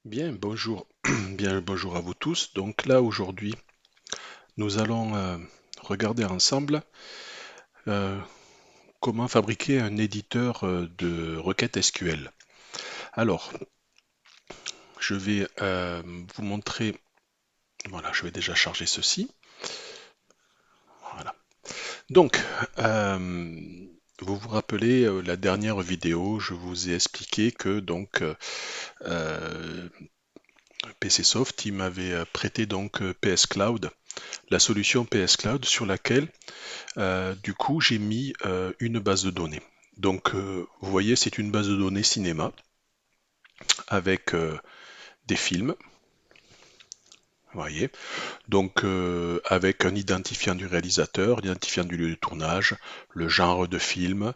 Bien, bonjour. Bien, bonjour à vous tous. Donc là, aujourd'hui, nous allons regarder ensemble euh, comment fabriquer un éditeur de requêtes SQL. Alors, je vais vous montrer. Voilà, je vais déjà charger ceci. Voilà. Donc, vous vous rappelez la dernière vidéo, je vous ai expliqué que PCsoft, il m'avait prêté PS Cloud, la solution PS Cloud sur laquelle du coup, j'ai mis une base de données. Donc, vous voyez, c'est une base de données cinéma avec des films, vous voyez. Donc, avec un identifiant du réalisateur, l'identifiant du lieu de tournage, le genre de film.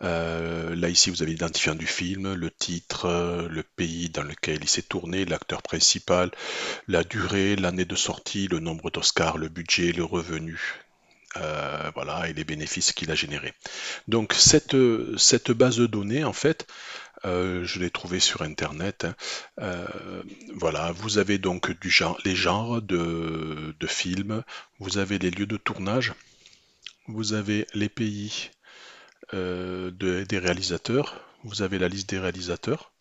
Là, ici, vous avez l'identifiant du film, le titre, le pays dans lequel il s'est tourné, l'acteur principal, la durée, l'année de sortie, le nombre d'Oscars, le budget, le revenu. Voilà, et les bénéfices qu'il a générés. Donc cette base de données, en fait, je l'ai trouvée sur Internet, hein. Voilà, vous avez donc les genres de films, vous avez les lieux de tournage, vous avez les pays des réalisateurs, vous avez la liste des réalisateurs,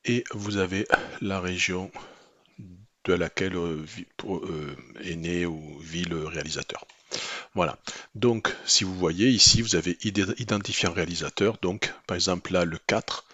et vous avez la région de laquelle est né ou vit le réalisateur. Voilà. Donc, si vous voyez ici, vous avez identifié un réalisateur. Donc, par exemple, là, le 4,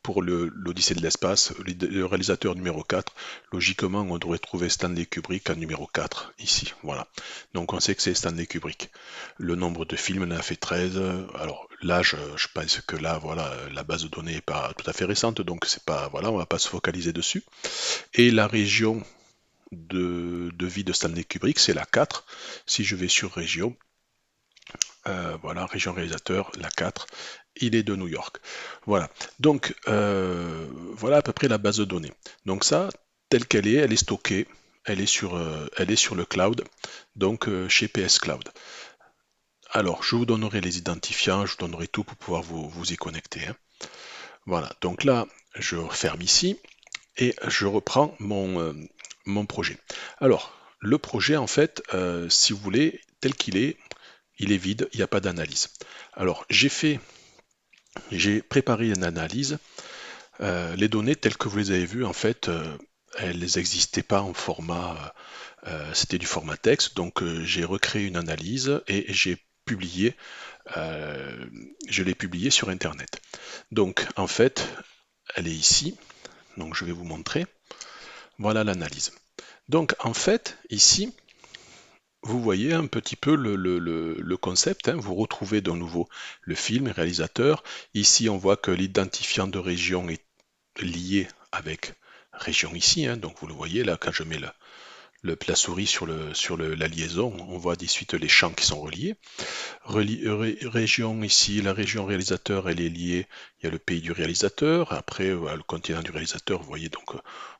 pour l'Odyssée de l'espace, le réalisateur numéro 4, logiquement, on devrait trouver Stanley Kubrick en numéro 4, ici. Voilà. Donc, on sait que c'est Stanley Kubrick. Le nombre de films en a fait 13. Alors, là, je pense que là, voilà, la base de données n'est pas tout à fait récente, donc c'est pas, voilà, on va pas se focaliser dessus. Et la région de vie de Stanley Kubrick, c'est la 4. Si je vais sur région, voilà, région réalisateur, la 4, il est de New York. Voilà, donc voilà à peu près la base de données. Donc ça, telle qu'elle est, elle est stockée, elle est sur le cloud, donc chez PS Cloud. Alors, je vous donnerai les identifiants, je vous donnerai tout pour pouvoir vous y connecter, hein. Voilà, donc là, je ferme ici et je reprends mon projet. Alors, le projet, en fait, si vous voulez, tel qu'il est, il est vide, il n'y a pas d'analyse. Alors, j'ai préparé une analyse. Les données telles que vous les avez vues, en fait, elles n'existaient pas en format, c'était du format texte. Donc, j'ai recréé une analyse et euh, je l'ai publiée sur Internet. Donc, en fait, elle est ici. Donc, je vais vous montrer. Voilà l'analyse. Donc, en fait, ici, vous voyez un petit peu le concept, hein. Vous retrouvez de nouveau le film, le réalisateur. Ici, on voit que l'identifiant de région est lié avec région ici, hein. Donc vous le voyez là, quand je mets la souris sur la liaison, on voit de suite les champs qui sont reliés. Région ici, la région réalisateur, elle est liée, il y a le pays du réalisateur, après le continent du réalisateur, vous voyez, donc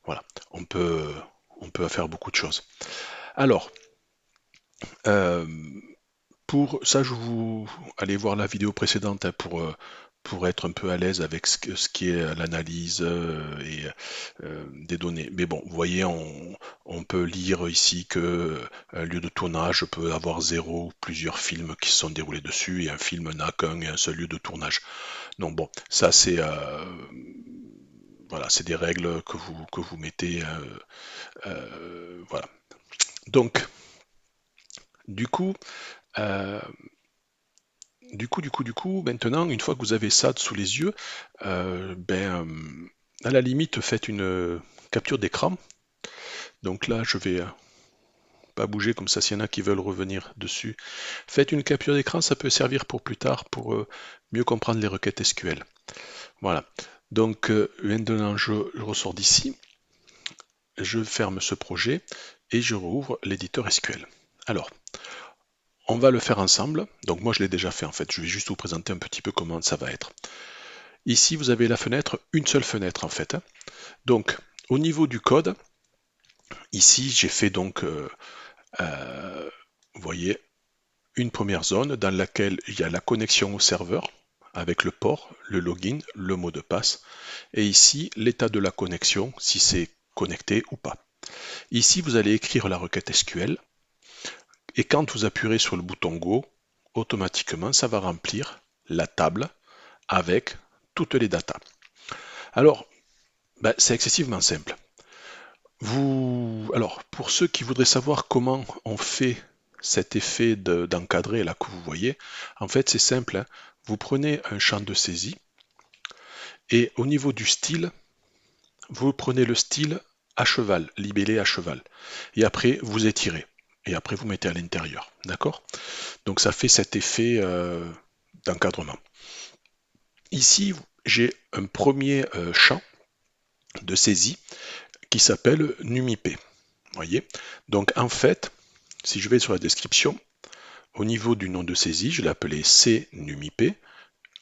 voilà, on peut, on peut faire beaucoup de choses. Alors, euh, pour ça, je vous allez voir la vidéo précédente, hein, pour être un peu à l'aise avec ce qui est l'analyse des données. Mais bon, vous voyez, on peut lire ici que un lieu de tournage peut avoir zéro ou plusieurs films qui se sont déroulés dessus et un film n'a qu'un et un seul lieu de tournage. Donc bon, ça c'est voilà, c'est des règles que vous mettez. Voilà. Donc, du coup, euh, maintenant, une fois que vous avez ça sous les yeux, à la limite, faites une capture d'écran. Donc là, je vais pas bouger comme ça s'il y en a qui veulent revenir dessus. Faites une capture d'écran, ça peut servir pour plus tard, pour mieux comprendre les requêtes SQL. Voilà. Donc maintenant, je ressors d'ici, je ferme ce projet et je rouvre l'éditeur SQL. Alors, on va le faire ensemble. Donc moi, je l'ai déjà fait en fait. Je vais juste vous présenter un petit peu comment ça va être. Ici, vous avez la fenêtre, une seule fenêtre en fait, hein. Donc, au niveau du code, ici, j'ai fait vous voyez, une première zone dans laquelle il y a la connexion au serveur. avec le port, le login, le mot de passe, et ici l'état de la connexion, si c'est connecté ou pas. Ici, vous allez écrire la requête SQL, et quand vous appuierez sur le bouton Go, automatiquement, ça va remplir la table avec toutes les datas. Alors, c'est excessivement simple. Alors, pour ceux qui voudraient savoir comment on fait cet effet d'encadrer là que vous voyez, en fait c'est simple, hein. Vous prenez un champ de saisie et au niveau du style, vous prenez le style à cheval, libellé à cheval. Et après vous étirez. Et après vous mettez à l'intérieur. D'accord? Donc ça fait cet effet d'encadrement. Ici, j'ai un premier champ de saisie qui s'appelle numip. Voyez? Donc en fait, si je vais sur la description, au niveau du nom de saisie, je l'ai appelé cnumip,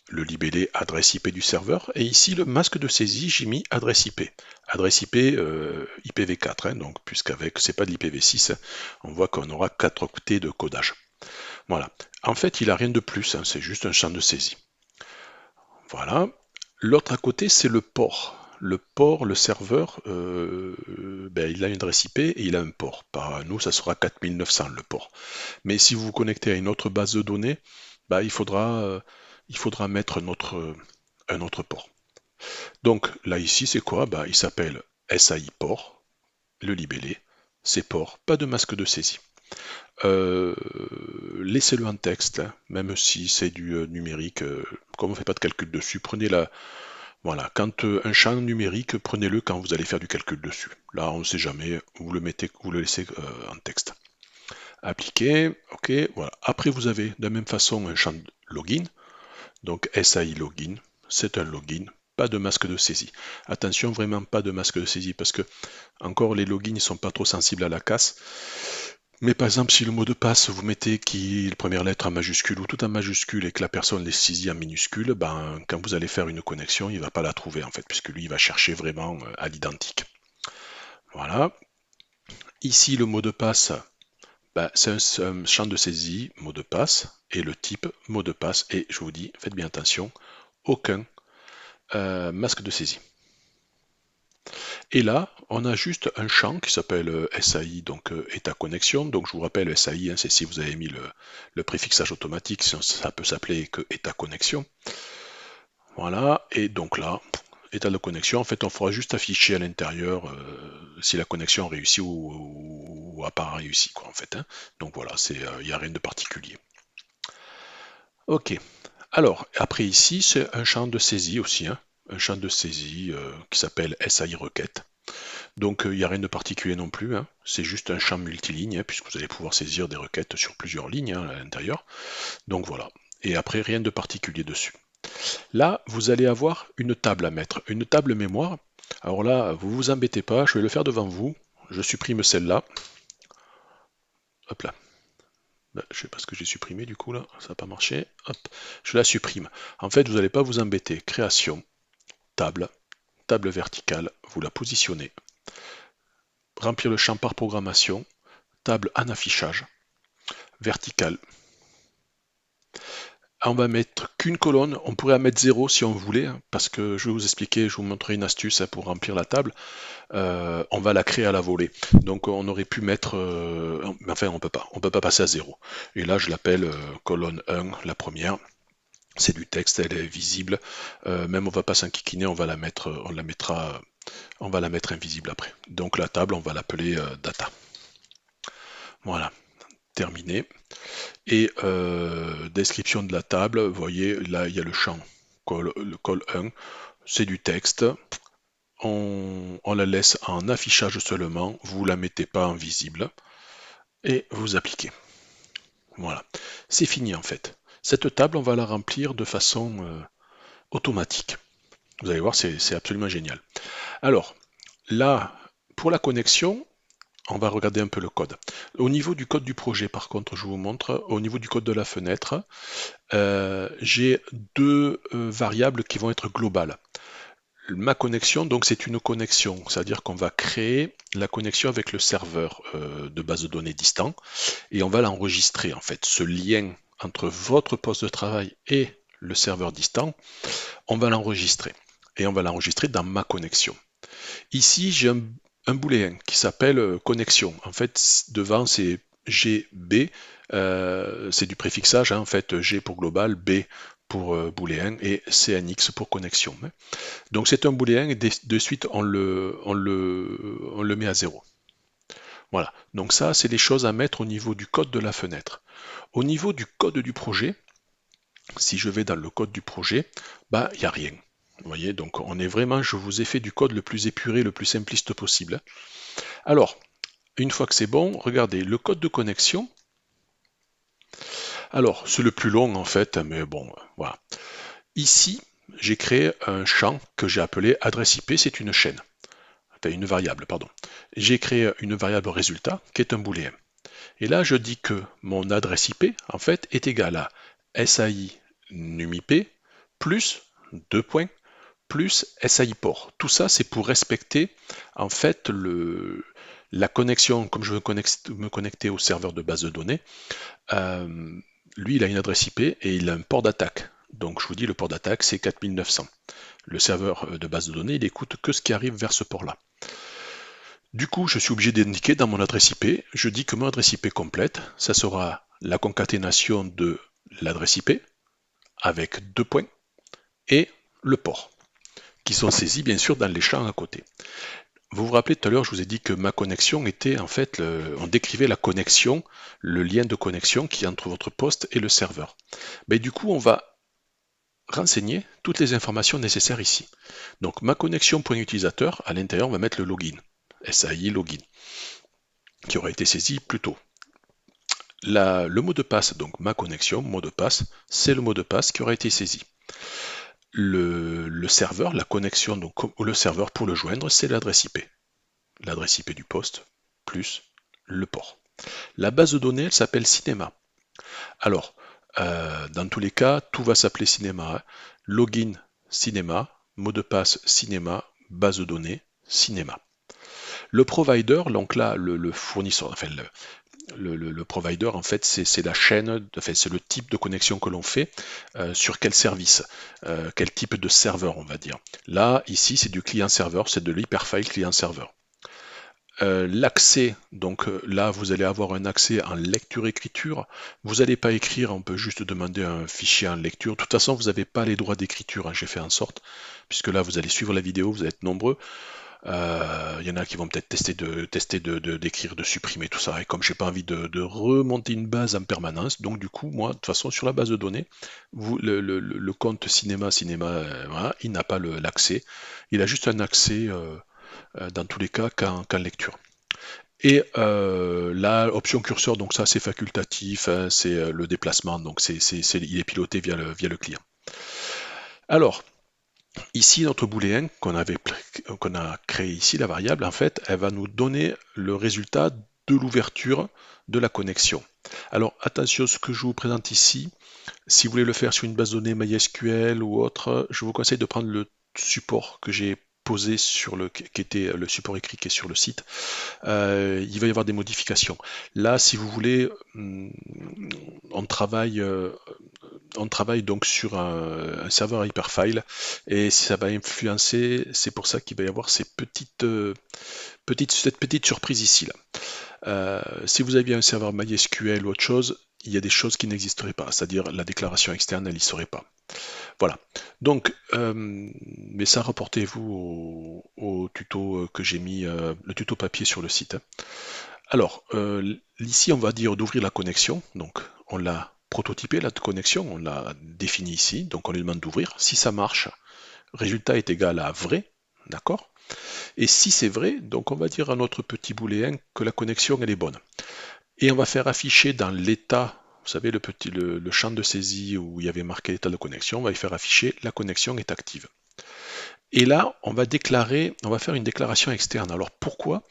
le libellé adresse IP du serveur, et ici le masque de saisie, j'ai mis adresse IP. Adresse IP IPv4, hein, donc puisqu'avec c'est pas de l'IPv6, on voit qu'on aura 4 octets de codage. Voilà. En fait, il n'a rien de plus, hein, c'est juste un champ de saisie. Voilà. L'autre à côté, c'est le port. Le port, le serveur, il a une adresse IP et il a un port. Par nous, ça sera 4900 le port. Mais si vous vous connectez à une autre base de données, il faudra mettre un autre port. Donc là ici, c'est quoi? Il s'appelle SAI port, le libellé, c'est port, pas de masque de saisie. Laissez-le en texte, hein, même si c'est du numérique, comme on ne fait pas de calcul dessus, prenez la. Voilà, quand un champ numérique, prenez-le quand vous allez faire du calcul dessus. Là, on ne sait jamais, vous le mettez, vous le laissez en texte. Appliquer, ok, voilà. Après, vous avez de la même façon un champ de login, donc SAI login, c'est un login, pas de masque de saisie. Attention, vraiment pas de masque de saisie, parce que encore les logins ne sont pas trop sensibles à la casse. Mais par exemple, si le mot de passe, vous mettez qui la première lettre en majuscule ou tout en majuscule et que la personne les saisit en minuscule, quand vous allez faire une connexion, il ne va pas la trouver en fait, puisque lui, il va chercher vraiment à l'identique. Voilà. Ici, le mot de passe, c'est un champ de saisie, mot de passe, et le type mot de passe, et je vous dis, faites bien attention, aucun masque de saisie. Et là, on a juste un champ qui s'appelle SAI, donc état connexion. Donc je vous rappelle, SAI, hein, c'est si vous avez mis le préfixage automatique, ça peut s'appeler que état connexion. Voilà, et donc là, état de connexion, en fait, on fera juste afficher à l'intérieur si la connexion réussit ou a pas réussi, quoi, en fait. Hein. Donc voilà, il n'y a rien de particulier. Ok. Alors, après ici, c'est un champ de saisie aussi, hein, un champ de saisie qui s'appelle SAI requête. Donc il n'y a rien de particulier non plus, hein. C'est juste un champ multiligne, hein, puisque vous allez pouvoir saisir des requêtes sur plusieurs lignes à l'intérieur. Donc voilà. Et après, rien de particulier dessus. Là, vous allez avoir une table à mettre, une table mémoire. Alors là, vous vous embêtez pas, je vais le faire devant vous. Je supprime celle-là. Hop là. Je sais pas ce que j'ai supprimé du coup là, ça n'a pas marché. Hop, je la supprime. En fait, vous n'allez pas vous embêter. Création, table, table verticale, vous la positionnez. Remplir le champ par programmation, table en affichage, verticale. On va mettre qu'une colonne, on pourrait en mettre 0 si on voulait, hein, parce que je vais vous expliquer, je vous montrer une astuce hein, pour remplir la table. On va la créer à la volée. Donc on aurait pu mettre, enfin on peut pas passer à 0. Et là je l'appelle colonne 1, la première. C'est du texte, elle est visible. Même on va pas s'enquiquiner, on va la mettre, on va la mettre invisible après. Donc la table, on va l'appeler data. Voilà, terminé. Et description de la table, vous voyez, là il y a le champ le call 1, c'est du texte. On la laisse en affichage seulement, vous la mettez pas en visible et vous appliquez. Voilà, c'est fini en fait. Cette table, on va la remplir de façon automatique. Vous allez voir, c'est absolument génial. Alors, là, pour la connexion, on va regarder un peu le code. Au niveau du code du projet, par contre, je vous montre, au niveau du code de la fenêtre, j'ai deux variables qui vont être globales. Ma connexion, donc c'est une connexion, c'est-à-dire qu'on va créer la connexion avec le serveur de base de données distant et on va l'enregistrer en fait. Ce lien entre votre poste de travail et le serveur distant, on va l'enregistrer. Et on va l'enregistrer dans ma connexion. Ici, j'ai un booléen qui s'appelle connexion. En fait, devant, c'est GB, c'est du préfixage, hein, en fait, G pour global, B pour booléen et CNX pour connexion. Hein. Donc c'est un booléen et de suite on le met à 0. Voilà, donc ça c'est les choses à mettre au niveau du code de la fenêtre. Au niveau du code du projet, si je vais dans le code du projet, bah il n'y a rien. Vous voyez, donc on est vraiment, je vous ai fait du code le plus épuré, le plus simpliste possible. Alors, une fois que c'est bon, regardez, le code de connexion, alors c'est le plus long en fait, mais bon, voilà. Ici, j'ai créé un champ que j'ai appelé adresse IP, c'est une chaîne, enfin une variable, pardon. J'ai créé une variable résultat qui est un booléen. Et là, je dis que mon adresse IP, en fait, est égale à SAI numIP plus 2 points plus SAI port. Tout ça, c'est pour respecter en fait la connexion, comme je veux me connecter au serveur de base de données. euh, Lui, il a une adresse IP et il a un port d'attaque. Donc, je vous dis, le port d'attaque, c'est 4900. Le serveur de base de données, il écoute que ce qui arrive vers ce port-là. Du coup, je suis obligé d'indiquer dans mon adresse IP, je dis que mon adresse IP complète, ça sera la concaténation de l'adresse IP avec 2 points et le port, qui sont saisis bien sûr dans les champs à côté. Vous vous rappelez tout à l'heure, je vous ai dit que ma connexion était en fait, on décrivait la connexion, le lien de connexion qui est entre votre poste et le serveur. Mais du coup, on va renseigner toutes les informations nécessaires ici. Donc ma connexion.utilisateur, à l'intérieur, on va mettre le login, SAI login, qui aura été saisi plus tôt. Le mot de passe, donc ma connexion, mot de passe, c'est le mot de passe qui aura été saisi. Le serveur, la connexion, donc le serveur pour le joindre, c'est l'adresse IP. L'adresse IP du poste plus le port. La base de données, elle s'appelle Cinéma. Alors, dans tous les cas, tout va s'appeler Cinéma. Hein. Login Cinéma, mot de passe Cinéma, base de données Cinéma. Le provider, donc là, le fournisseur, enfin le provider, en fait, c'est la chaîne, enfin, c'est le type de connexion que l'on fait, sur quel service, quel type de serveur, on va dire. Là, ici, c'est du client-serveur, c'est de l'hyperfile client-serveur. L'accès, donc là vous allez avoir un accès en lecture-écriture. Vous n'allez pas écrire, on peut juste demander un fichier en lecture. De toute façon, vous n'avez pas les droits d'écriture, hein, j'ai fait en sorte, puisque là vous allez suivre la vidéo, vous êtes nombreux. Il y en a qui vont peut-être tester d'écrire, de supprimer tout ça. Et comme j'ai pas envie de remonter une base en permanence, donc du coup, moi, de toute façon, sur la base de données, le compte cinéma, voilà, il n'a pas l'accès. Il a juste un accès dans tous les cas qu'en lecture. Et là, option curseur, donc ça c'est facultatif, hein, c'est le déplacement, donc il est piloté via le client. Alors, ici, notre booléen qu'on a créé ici, la variable, en fait, elle va nous donner le résultat de l'ouverture de la connexion. Alors attention, ce que je vous présente ici, si vous voulez le faire sur une base de données MySQL ou autre, je vous conseille de prendre le support que j'ai posé qui était le support écrit qui est sur le site. Il va y avoir des modifications. Là, si vous voulez, on travaille, donc sur un serveur hyperfile et ça va influencer, c'est pour ça qu'il va y avoir cette petite surprise ici. Là. Si vous aviez un serveur MySQL ou autre chose, il y a des choses qui n'existeraient pas, c'est-à-dire la déclaration externe, elle n'y serait pas. Voilà. Donc, mais ça, rapportez-vous au tuto que j'ai mis, le tuto papier sur le site. Hein. Alors, ici, on va dire d'ouvrir la connexion. Donc, on l'a prototypé, la connexion, on l'a définie ici. Donc, on lui demande d'ouvrir. Si ça marche, résultat est égal à vrai. D'accord? Et si c'est vrai, donc on va dire à notre petit booléen que la connexion, elle est bonne. Et on va faire afficher dans l'état, vous savez, le champ de saisie où il y avait marqué l'état de connexion, on va y faire afficher la connexion est active. Et là, on va faire une déclaration externe. Alors pourquoi?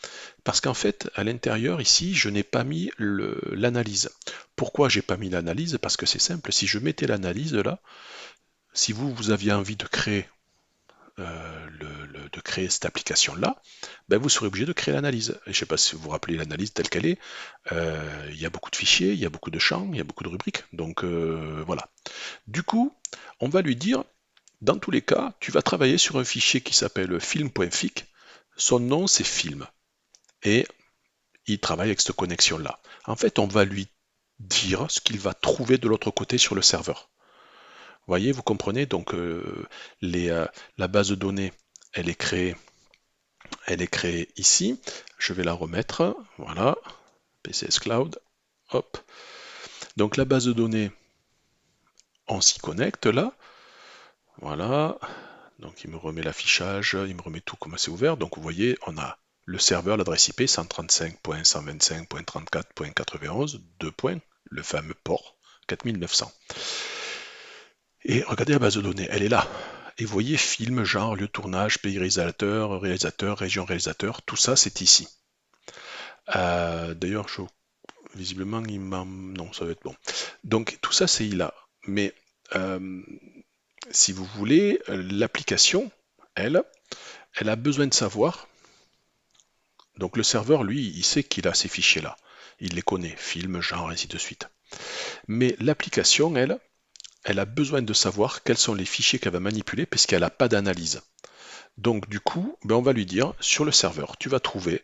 Parce qu'en fait, à l'intérieur, ici, je n'ai pas mis l'analyse. Pourquoi j'ai pas mis l'analyse? Parce que c'est simple, si je mettais l'analyse là, si vous aviez envie de créer de créer cette application-là, ben vous serez obligé de créer l'analyse. Je ne sais pas si vous vous rappelez l'analyse telle qu'elle est. Il y a beaucoup de fichiers, il y a beaucoup de champs, il y a beaucoup de rubriques. Donc voilà. Du coup, on va lui dire, dans tous les cas, tu vas travailler sur un fichier qui s'appelle film.fic. Son nom, c'est film. Et il travaille avec cette connexion-là. En fait, on va lui dire ce qu'il va trouver de l'autre côté sur le serveur. Vous voyez, vous comprenez, donc la base de données, elle est créée, elle est créée ici. Je vais la remettre, voilà, PCS Cloud, hop. Donc la base de données, on s'y connecte là, voilà. Donc il me remet l'affichage, il me remet tout comme c'est ouvert. Donc vous voyez, on a le serveur, l'adresse IP 135.125.34.91, deux points, le fameux port 4900. Et regardez la base de données, elle est là. Et vous voyez, film, genre, lieu de tournage, pays réalisateur, région réalisateur, tout ça c'est ici. D'ailleurs, visiblement, non, ça va être bon. Donc tout ça c'est là. Mais euh, si vous voulez, l'application, elle a besoin de savoir. Donc le serveur, lui, il sait qu'il a ces fichiers-là. Il les connaît, film, genre, ainsi de suite. Mais l'application, elle a besoin de savoir quels sont les fichiers qu'elle va manipuler puisqu'elle n'a pas d'analyse. Donc du coup, ben, on va lui dire, sur le serveur, tu vas trouver,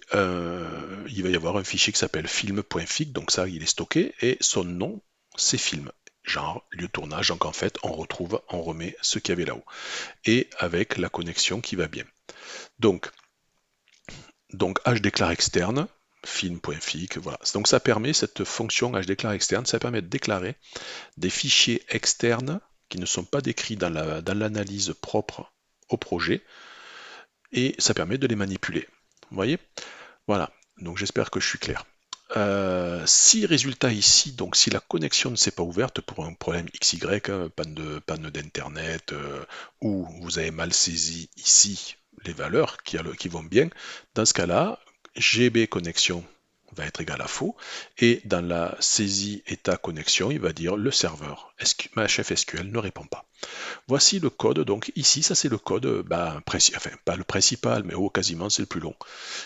il va y avoir un fichier qui s'appelle film.fic, donc ça, il est stocké, et son nom, c'est film. Genre, lieu de tournage, donc en fait, on remet ce qu'il y avait là-haut. Et avec la connexion qui va bien. Donc HDéclare externe, film.fic, voilà. Donc ça permet, cette fonction HDéclare externe, ça permet de déclarer des fichiers externes qui ne sont pas décrits dans l'analyse propre au projet, et ça permet de les manipuler. Vous voyez? Voilà, donc j'espère que je suis clair. Si résultat ici, donc si la connexion ne s'est pas ouverte pour un problème XY, hein, panne d'internet, ou vous avez mal saisi ici les valeurs qui vont bien, dans ce cas-là, GB connexion va être égal à faux, et dans la saisie état connexion, il va dire le serveur chef SQL ne répond pas. Voici le code, donc ici, ça c'est le code, enfin pas le principal, mais quasiment c'est le plus long,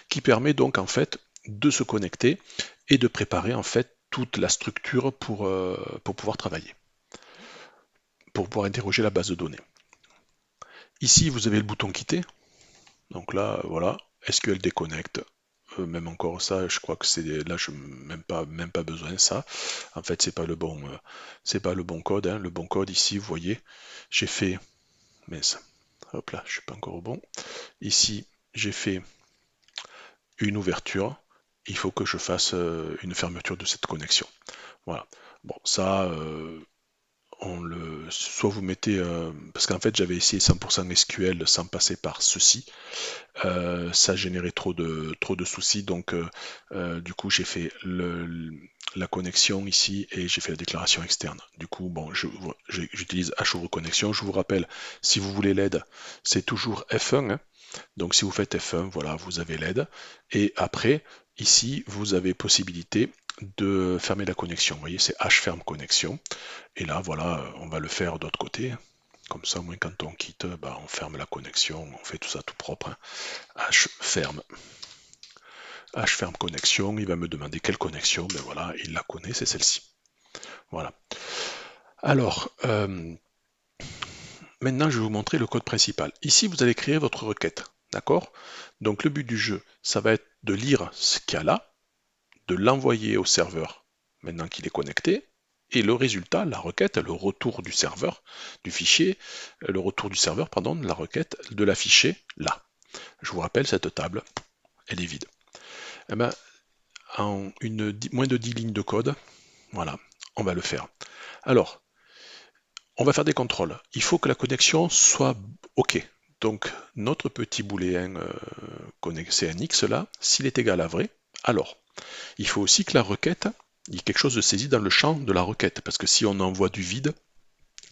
qui permet donc en fait de se connecter et de préparer en fait toute la structure pour pouvoir travailler, pour pouvoir interroger la base de données. Ici, vous avez le bouton quitter. Donc là, voilà, SQL déconnecte. Même encore ça, je crois que c'est là, je même pas besoin de ça. En fait, c'est pas le bon code. Hein. Le bon code ici, vous voyez, j'ai fait, mais ça, hop là, je suis pas encore au bon. Ici, j'ai fait une ouverture. Il faut que je fasse une fermeture de cette connexion. Voilà. Bon, ça, soit vous mettez, parce qu'en fait j'avais essayé 100% SQL sans passer par ceci, ça générait trop de soucis, donc du coup j'ai fait la connexion ici et j'ai fait la déclaration externe. Du coup, bon, j'utilise HOVre connexion. Je vous rappelle, si vous voulez l'aide, c'est toujours F1. Hein. Donc si vous faites F1, voilà, vous avez l'aide. Et après, ici, vous avez possibilité de fermer la connexion. Vous voyez, c'est H ferme connexion. Et là, voilà, on va le faire d'autre côté. Comme ça, au moins, quand on quitte, on ferme la connexion, on fait tout ça tout propre. Hein. H ferme. H ferme connexion, il va me demander quelle connexion, ben voilà, il la connaît, c'est celle-ci. Voilà. Alors, maintenant, je vais vous montrer le code principal. Ici, vous allez créer votre requête. D'accord? Donc, le but du jeu, ça va être de lire ce qu'il y a là, de l'envoyer au serveur maintenant qu'il est connecté, et le résultat, la requête, le retour du serveur, du fichier, le retour du serveur, pardon, de la requête, de l'afficher là. Je vous rappelle, cette table, elle est vide. Eh ben, en moins de 10 lignes de code, voilà, on va le faire. Alors, on va faire des contrôles. Il faut que la connexion soit OK. Donc, notre petit booléen CNX là, s'il est égal à vrai, alors, il faut aussi que la requête, il y ait quelque chose de saisi dans le champ de la requête, parce que si on envoie du vide,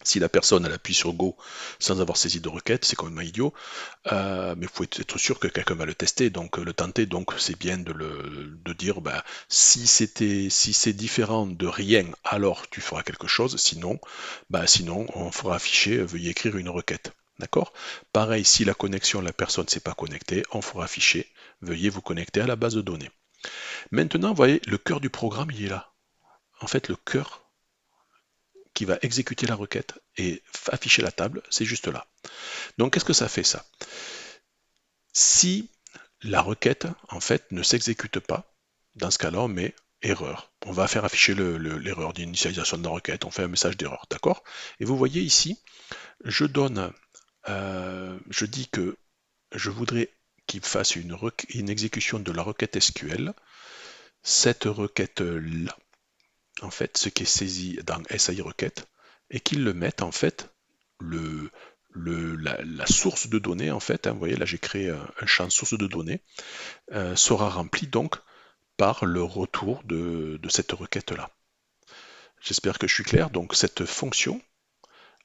si la personne elle appuie sur Go sans avoir saisi de requête, c'est complètement idiot. Mais vous pouvez être sûr que quelqu'un va le tester, donc le tenter. Donc c'est bien de dire si c'est différent de rien, alors tu feras quelque chose. Sinon, sinon on fera afficher veuillez écrire une requête. D'accord? Pareil, si la connexion, la personne ne s'est pas connectée, on fera afficher, veuillez vous connecter à la base de données. Maintenant, vous voyez, le cœur du programme, il est là. En fait, le cœur qui va exécuter la requête et afficher la table, c'est juste là. Donc, qu'est-ce que ça fait ça? Si la requête, en fait, ne s'exécute pas, dans ce cas-là, on met erreur. On va faire afficher l'erreur d'initialisation de la requête, on fait un message d'erreur, d'accord? Et vous voyez ici, je donne, je dis que je voudrais qu'il fasse une exécution de la requête SQL. Cette requête-là, en fait, ce qui est saisi dans SAI requête, et qu'il le mette, en fait, la source de données, en fait, hein, vous voyez, là j'ai créé un champ source de données, sera rempli donc par le retour de cette requête-là. J'espère que je suis clair. Donc cette fonction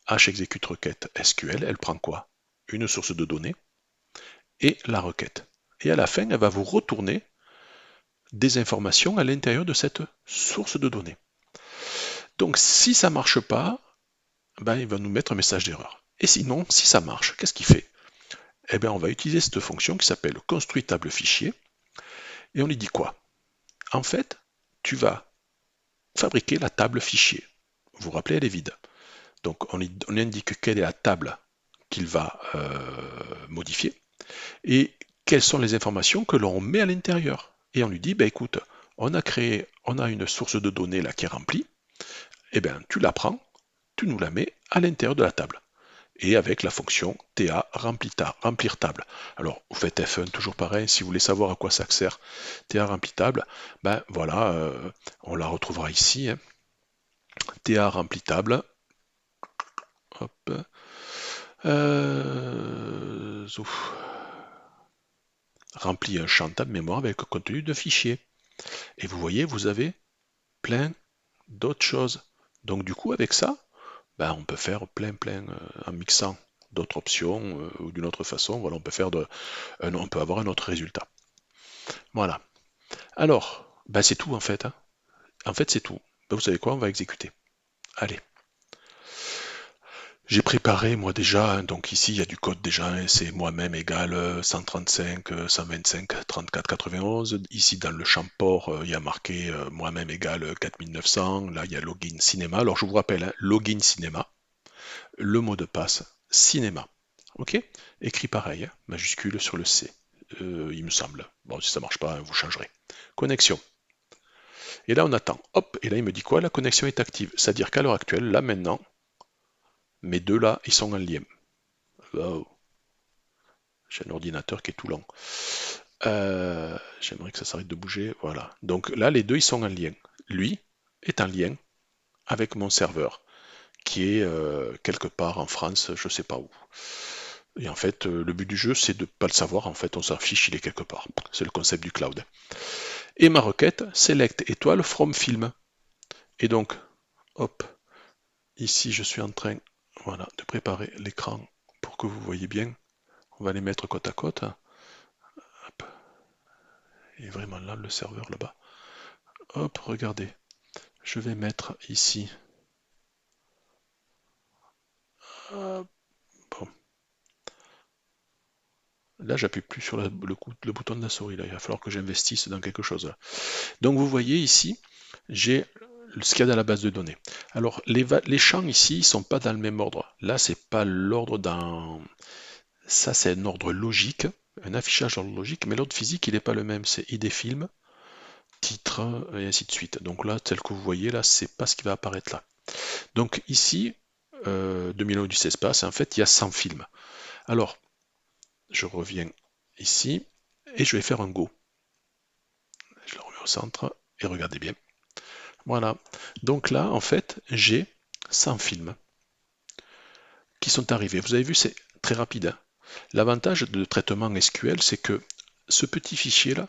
H exécute requête SQL, elle prend quoi? Une source de données et la requête. Et à la fin, elle va vous retourner des informations à l'intérieur de cette source de données. Donc si ça ne marche pas, ben, il va nous mettre un message d'erreur. Et sinon, si ça marche, qu'est-ce qu'il fait? Eh bien, on va utiliser cette fonction qui s'appelle construit table fichier et on lui dit quoi? En fait, tu vas fabriquer la table fichier. Vous vous rappelez, elle est vide. Donc on indique quelle est la table qu'il va modifier et quelles sont les informations que l'on met à l'intérieur. Et on lui dit, bah, écoute, on a une source de données là qui est remplie, et bien tu la prends, tu nous la mets à l'intérieur de la table. Et avec la fonction TA remplir table. Alors vous faites F1 toujours pareil, si vous voulez savoir à quoi ça sert TA remplir table, ben voilà, on la retrouvera ici, hein. TA remplir table, hop, remplit un champ table mémoire avec le contenu de fichier. Et vous voyez, vous avez plein d'autres choses. Donc du coup, avec ça, ben, on peut faire plein, en mixant d'autres options ou d'une autre façon. Voilà, on peut avoir un autre résultat. Voilà. Alors, ben, c'est tout en fait, hein. En fait, c'est tout. Ben, vous savez quoi, on va exécuter. Allez. J'ai préparé moi déjà, hein, donc ici il y a du code déjà, hein, c'est moi-même égal 135, 125, 34, 91. Ici dans le champ port, il y a marqué moi-même égal 4900. Là il y a login cinéma. Alors je vous rappelle, hein, login cinéma, le mot de passe cinéma. Ok? Écrit pareil, hein, majuscule sur le C, il me semble. Bon, si ça marche pas, hein, vous changerez. Connexion. Et là on attend. Hop, et là il me dit quoi? La connexion est active. C'est-à-dire qu'à l'heure actuelle, là maintenant, mes deux là, ils sont en lien. Wow. J'ai un ordinateur qui est tout lent. J'aimerais que ça s'arrête de bouger. Voilà. Donc là, les deux, ils sont en lien. Lui est en lien avec mon serveur, qui est quelque part en France, je ne sais pas où. Et en fait, le but du jeu, c'est de ne pas le savoir. En fait, on s'en fiche, il est quelque part. C'est le concept du cloud. Et ma requête, select étoile from film. Et donc, hop, ici, je suis en train, voilà, de préparer l'écran pour que vous voyez bien. On va les mettre côte à côte. Hop. Il est vraiment là, le serveur là-bas. Hop, regardez. Je vais mettre ici. Bon. Là, j'appuie plus sur le bouton de la souris. Là. Il va falloir que j'investisse dans quelque chose. Là. Donc, vous voyez ici, j'ai ce qu'il y a dans la base de données. Alors, les champs ici ne sont pas dans le même ordre. Là, c'est pas l'ordre dans... Ça, c'est un ordre logique, un affichage d'ordre logique, mais l'ordre physique, il n'est pas le même. C'est ID film, titre, et ainsi de suite. Donc là, tel que vous voyez, là, c'est pas ce qui va apparaître là. Donc ici, 2001 du espace, en fait, il y a 100 films. Alors, je reviens ici et je vais faire un Go. Je le remets au centre et regardez bien. Voilà. Donc là, en fait, j'ai 100 films qui sont arrivés. Vous avez vu, c'est très rapide, hein. L'avantage de traitement SQL, c'est que ce petit fichier-là,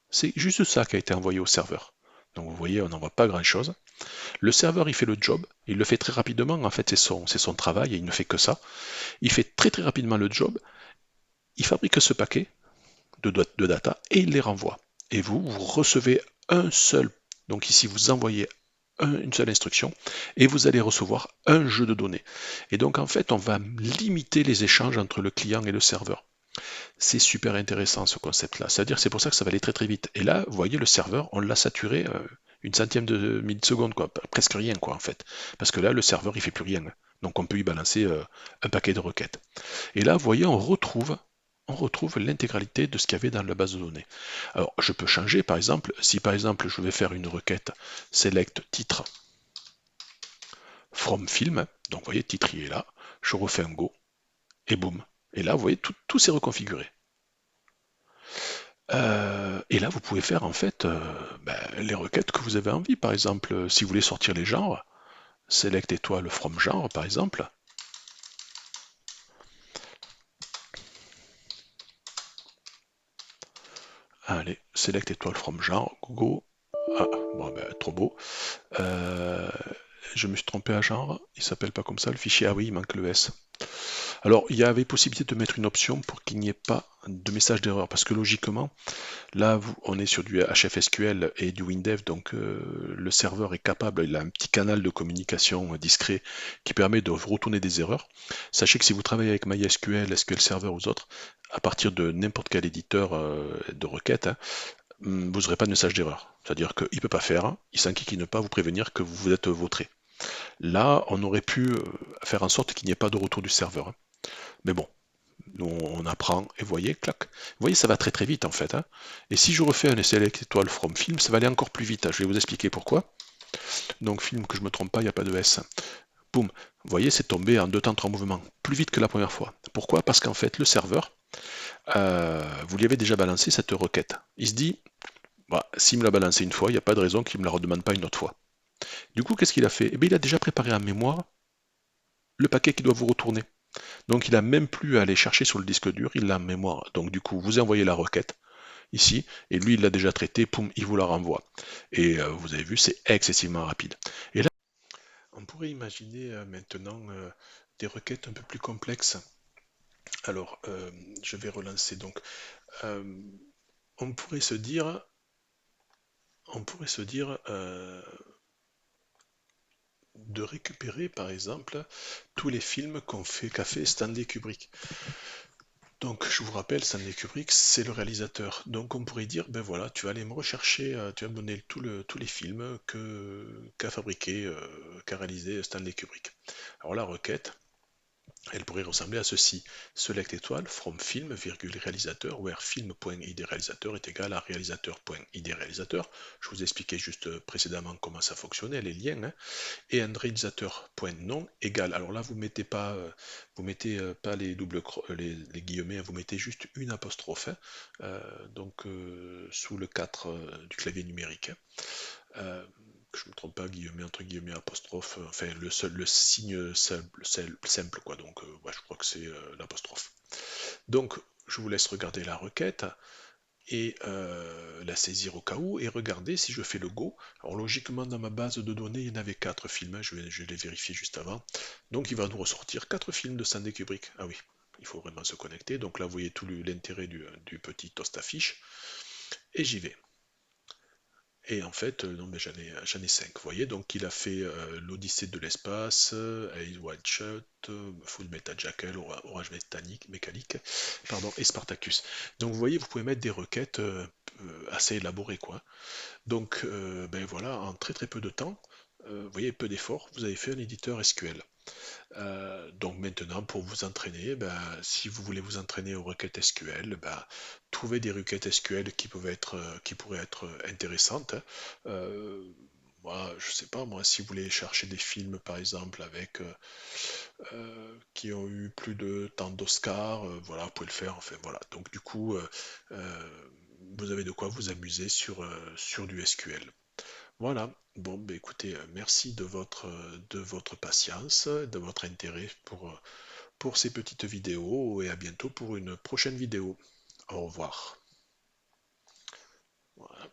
c'est juste ça qui a été envoyé au serveur. Donc vous voyez, on n'envoie pas grand-chose. Le serveur, il fait le job, il le fait très rapidement. En fait, c'est son travail et il ne fait que ça. Il fait très rapidement le job. Il fabrique ce paquet de data et il les renvoie. Et vous recevez un seul. Donc ici, vous envoyez une seule instruction, et vous allez recevoir un jeu de données. Et donc en fait, on va limiter les échanges entre le client et le serveur. C'est super intéressant ce concept-là. C'est-à-dire, c'est pour ça que ça va aller très très vite. Et là, vous voyez, le serveur, on l'a saturé une centième de milliseconde, quoi, presque rien, quoi, en fait. Parce que là, le serveur, il fait plus rien. Donc on peut y balancer un paquet de requêtes. Et là, vous voyez, on retrouve l'intégralité de ce qu'il y avait dans la base de données. Alors, je peux changer, par exemple, si par exemple je vais faire une requête select titre from film, donc vous voyez, titre il est là, je refais un go, et boum. Et là, vous voyez, tout s'est reconfiguré. Et là, vous pouvez faire en fait les requêtes que vous avez envie. Par exemple, si vous voulez sortir les genres, select étoile from genre, par exemple. Allez, select étoile from genre, go. Ah, bon, ben, trop beau. Euh, je me suis trompé à genre, il s'appelle pas comme ça le fichier. Ah oui, il manque le S. Alors, il y avait possibilité de mettre une option pour qu'il n'y ait pas de message d'erreur, parce que logiquement, là, on est sur du HFSQL et du WinDev, donc le serveur est capable, il a un petit canal de communication discret qui permet de retourner des erreurs. Sachez que si vous travaillez avec MySQL, SQL Server ou autres, à partir de n'importe quel éditeur de requête, hein, vous n'aurez pas de message d'erreur. C'est-à-dire qu'il ne peut pas faire, il s'inquiète de ne pas vous prévenir que vous êtes vautré. Là, on aurait pu faire en sorte qu'il n'y ait pas de retour du serveur. Mais bon, nous, on apprend, et vous voyez, clac. Vous voyez, ça va très très vite en fait. Et si je refais un select étoile from film, ça va aller encore plus vite. Je vais vous expliquer pourquoi. Donc film, que je me trompe pas, il n'y a pas de S. Boum. Vous voyez, c'est tombé en 2 temps 3 mouvements, plus vite que la première fois. Pourquoi? Parce qu'en fait, le serveur, vous lui avez déjà balancé cette requête. Il se dit, bah, s'il me l'a balancé une fois, il n'y a pas de raison qu'il ne me la redemande pas une autre fois. Du coup, qu'est-ce qu'il a fait? Eh bien, il a déjà préparé en mémoire le paquet qui doit vous retourner. Donc il n'a même plus à aller chercher sur le disque dur, il l'a en mémoire. Donc du coup, vous envoyez la requête ici, et lui il l'a déjà traité, poum, il vous la renvoie. Et vous avez vu, c'est excessivement rapide. Et là, on pourrait imaginer maintenant des requêtes un peu plus complexes. Alors, je vais relancer donc. Euh, on pourrait se dire, de récupérer par exemple tous les films qu'a fait Stanley Kubrick. Donc, je vous rappelle, Stanley Kubrick, c'est le réalisateur. Donc, on pourrait dire, ben voilà, tu vas aller me rechercher, tu vas me donner tous les films qu'a fabriqué, qu'a réalisé Stanley Kubrick. Alors, la requête, elle pourrait ressembler à ceci. Select étoile from film, virgule réalisateur, where film.id réalisateur est égal à réalisateur.id réalisateur. Je vous expliquais juste précédemment comment ça fonctionnait, les liens, hein. Et un réalisateur.nom égale. Alors là, vous mettez pas les les guillemets, hein, vous mettez juste une apostrophe, hein, donc sous le 4 du clavier numérique, hein. Que je ne me trompe pas, guillemets, entre guillemets, apostrophe, enfin le signe simple, quoi. Donc ouais, je crois que c'est l'apostrophe. Donc je vous laisse regarder la requête et la saisir au cas où, et regarder si je fais le go. Alors logiquement, dans ma base de données, il y en avait 4 films, hein, je l'ai vérifié juste avant. Donc il va nous ressortir 4 films de Stanley Kubrick. Ah oui, il faut vraiment se connecter. Donc là, vous voyez tout l'intérêt du petit toast affiche. Et j'y vais. Et en fait, non, mais j'en ai 5. Vous voyez, donc il a fait l'Odyssée de l'espace, Eyes Wide Shut, Full Metal Jacket, Orage mécanique, pardon, et Spartacus. Donc vous voyez, vous pouvez mettre des requêtes assez élaborées, quoi. Donc ben voilà, en très très peu de temps, vous voyez, peu d'efforts, vous avez fait un éditeur SQL. Donc maintenant, pour vous entraîner, ben, si vous voulez vous entraîner aux requêtes SQL, ben, trouvez des requêtes SQL qui pourraient être intéressantes, hein. Euh, Moi, je sais pas, moi, si vous voulez chercher des films, par exemple, avec qui ont eu plus de tant d'Oscars, voilà, vous pouvez le faire. Enfin, voilà. Donc du coup, vous avez de quoi vous amuser sur du SQL. Voilà. Bon, ben écoutez, merci de votre patience, de votre intérêt pour ces petites vidéos, et à bientôt pour une prochaine vidéo. Au revoir. Voilà.